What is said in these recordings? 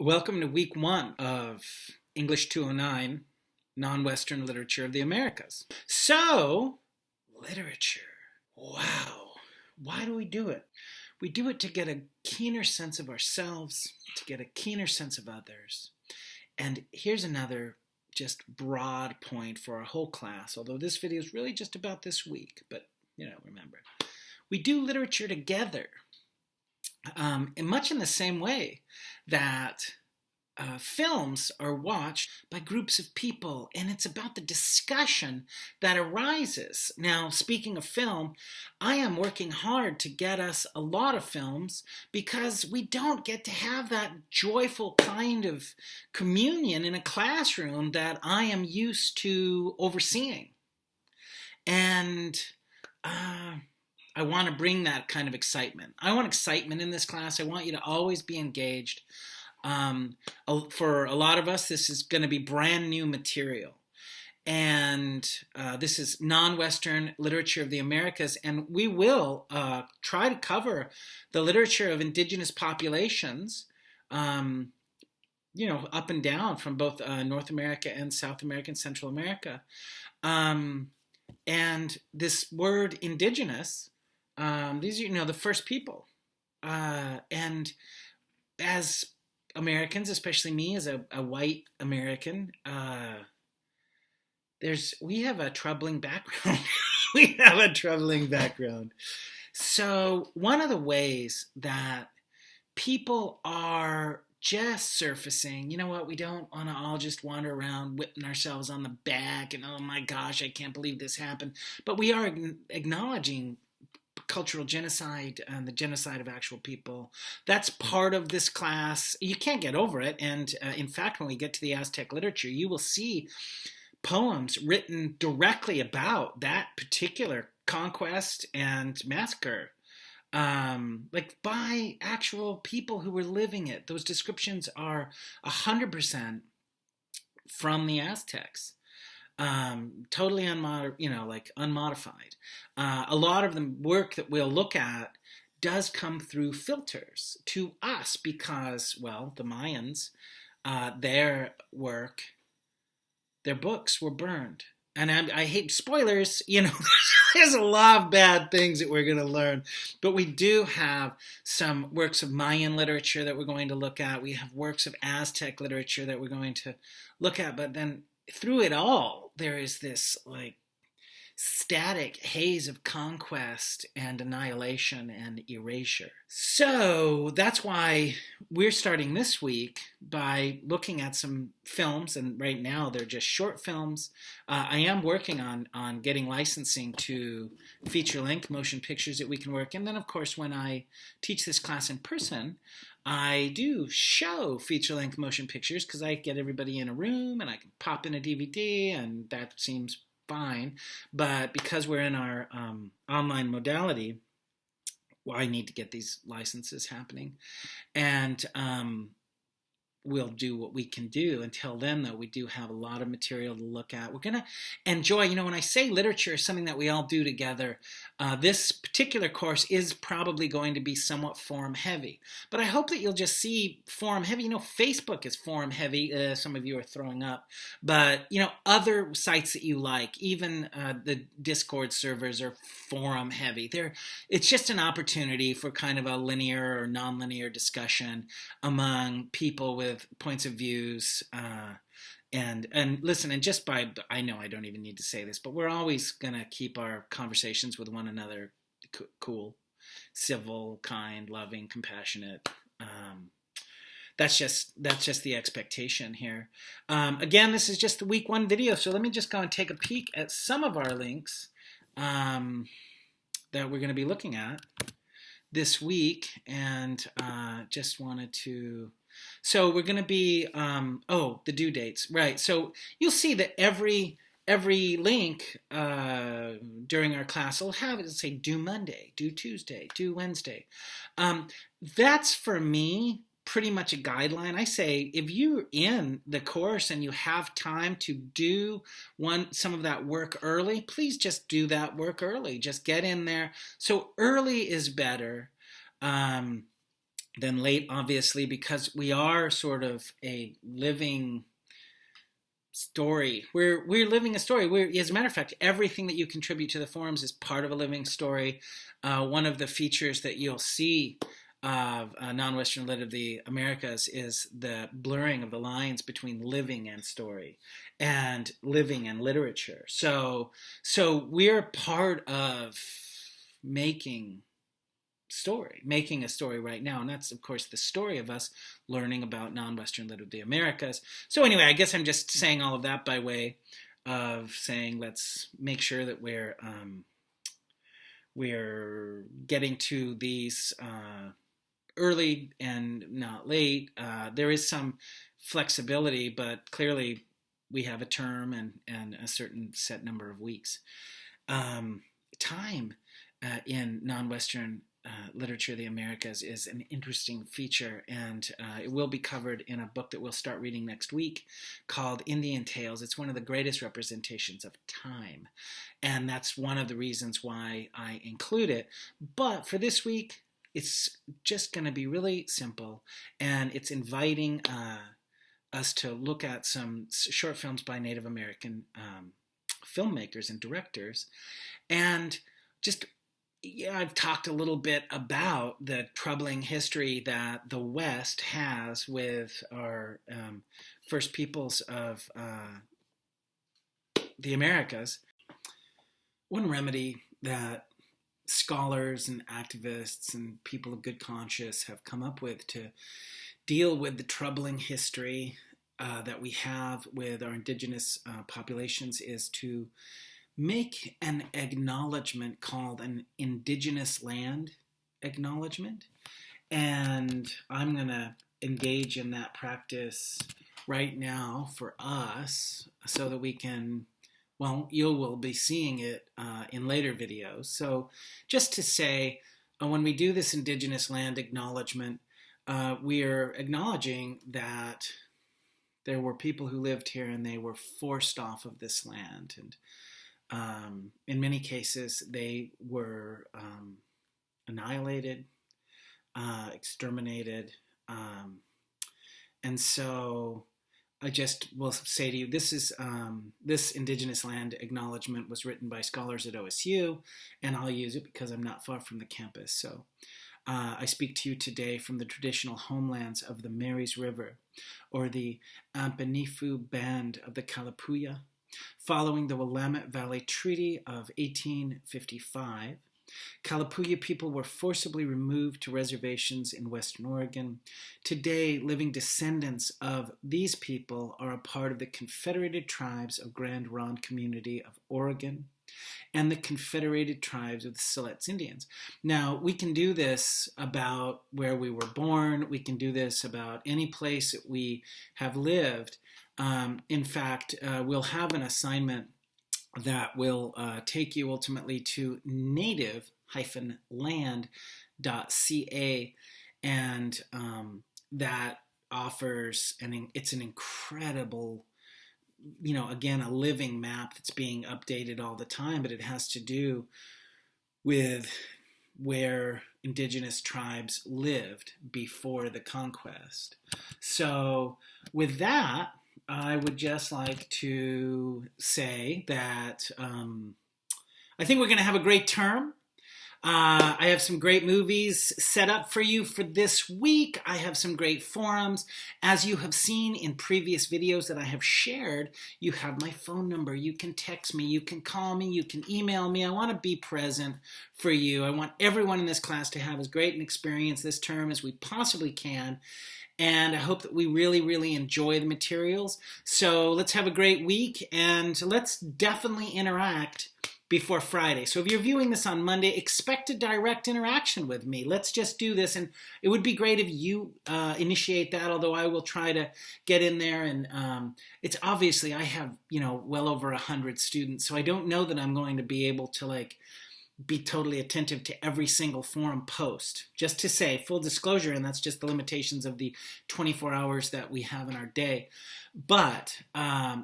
Welcome to week one of English 209, Non-Western Literature of the Americas. So, literature. Wow. Why do we do it? We do it to get a keener sense of ourselves, to get a keener sense of others. And here's another just broad point for our whole class, although this video is really just about this week, but remember. We do literature together. Much in the same way that films are watched by groups of people, and it's about the discussion that arises. Now, speaking of film, I am working hard to get us a lot of films because we don't get to have that joyful kind of communion in a classroom that I am used to overseeing. And I want to bring that kind of excitement. I want excitement in this class. I want you to always be engaged. For a lot of us, this is going to be brand new material. And this is non-Western literature of the Americas, and we will try to cover the literature of indigenous populations, up and down from both North America and South America and Central America. And this word indigenous, these are, the first people. And as Americans, especially me as a white American, we have a troubling background. We have a troubling background. So one of the ways that people are just surfacing, we don't want to all just wander around whipping ourselves on the back and, oh my gosh, I can't believe this happened. But we are acknowledging cultural genocide and the genocide of actual people. That's part of this class. You can't get over it. And in fact, when we get to the Aztec literature, you will see poems written directly about that particular conquest and massacre, like by actual people who were living it. Those descriptions are 100% from the Aztecs. Totally unmodified. A lot of the work that we'll look at does come through filters to us because, well, the Mayans, their books were burned. And I hate spoilers, there's a lot of bad things that we're going to learn. But we do have some works of Mayan literature that we're going to look at. We have works of Aztec literature that we're going to look at. But then through it all, there is this static haze of conquest and annihilation and erasure. So that's why we're starting this week by looking at some films, and right now they're just short films. I am working on getting licensing to feature-length motion pictures that we can work. And then, of course, when I teach this class in person, I do show feature-length motion pictures because I get everybody in a room and I can pop in a DVD, and that seems fine. But because we're in our online modality, I need to get these licenses happening. And we'll do what we can do. Until then, though, we do have a lot of material to look at. We're going to enjoy, when I say literature is something that we all do together, this particular course is probably going to be somewhat form heavy. But I hope that you'll just see form heavy. Facebook is form heavy. Some of you are throwing up. But, other sites that you like, even the Discord servers are forum heavy. It's just an opportunity for kind of a linear or nonlinear discussion among people with points of views, and listen, and just I know I don't even need to say this, but we're always going to keep our conversations with one another cool, civil, kind, loving, compassionate. That's just the expectation here. Again, this is just the week one video, so let me just go and take a peek at some of our links that we're going to be looking at this week, and just wanted to. So we're going to be, the due dates, right? So you'll see that every link during our class will have it say due Monday, due Tuesday, due Wednesday. That's for me pretty much a guideline. I say if you're in the course and you have time to do some of that work early, please just do that work early. Just get in there. So early is better. than late, obviously, because we are sort of a living story. We're living a story. As a matter of fact, everything that you contribute to the forums is part of a living story. One of the features that you'll see of non-Western lit of the Americas is the blurring of the lines between living and story, and living and literature. So we're part of making making a story right now, and that's of course the story of us learning about non-Western lit of the Americas. So anyway, I guess I'm just saying all of that by way of saying let's make sure that we're getting to these early and not late. There is some flexibility, but clearly we have a term and a certain set number of weeks. Time in non-Western literature of the Americas is an interesting feature, and it will be covered in a book that we'll start reading next week called Indian Tales. It's one of the greatest representations of time, and that's one of the reasons why I include it. But for this week, it's just going to be really simple, and it's inviting us to look at some short films by Native American filmmakers and directors, and just I've talked a little bit about the troubling history that the West has with our First Peoples of the Americas. One remedy that scholars and activists and people of good conscience have come up with to deal with the troubling history that we have with our indigenous populations is to make an acknowledgement called an Indigenous Land Acknowledgement. And I'm going to engage in that practice right now for us so that we can, well, you will be seeing it in later videos. So just to say, when we do this Indigenous Land Acknowledgement, we're acknowledging that there were people who lived here and they were forced off of this land. And in many cases, they were annihilated, exterminated. And so I just will say to you, this Indigenous Land Acknowledgement was written by scholars at OSU, and I'll use it because I'm not far from the campus. So I speak to you today from the traditional homelands of the Marys River, or the Ampinifu Band of the Kalapuya. Following the Willamette Valley Treaty of 1855, Kalapuya people were forcibly removed to reservations in Western Oregon. Today, living descendants of these people are a part of the Confederated Tribes of Grand Ronde Community of Oregon and the Confederated Tribes of the Siletz Indians. Now, we can do this about where we were born. We can do this about any place that we have lived. In fact, we'll have an assignment that will take you ultimately to native-land.ca, and that offers, it's an incredible, again, a living map that's being updated all the time, but it has to do with where indigenous tribes lived before the conquest. So with that, I would just like to say that I think we're going to have a great term. I have some great movies set up for you for this week. I have some great forums. As you have seen in previous videos that I have shared, you have my phone number. You can text me. You can call me. You can email me. I want to be present for you. I want everyone in this class to have as great an experience this term as we possibly can. And I hope that we really, really enjoy the materials. So let's have a great week, and let's definitely interact before Friday. So if you're viewing this on Monday, expect a direct interaction with me. Let's just do this. And it would be great if you initiate that, although I will try to get in there. And it's obviously, I have, well over 100 students. So I don't know that I'm going to be able to be totally attentive to every single forum post. Just to say, full disclosure, and that's just the limitations of the 24 hours that we have in our day. But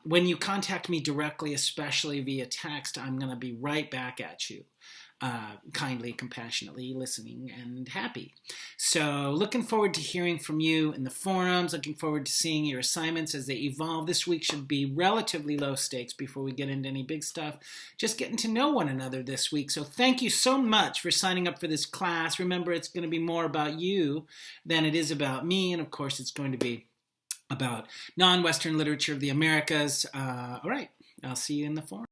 when you contact me directly, especially via text, I'm going to be right back at you. kindly, compassionately listening and happy. So looking forward to hearing from you in the forums, looking forward to seeing your assignments as they evolve. This week should be relatively low stakes before we get into any big stuff. Just getting to know one another this week. So thank you so much for signing up for this class. Remember, it's going to be more about you than it is about me. And of course, it's going to be about non-Western literature of the Americas. All right, I'll see you in the forum.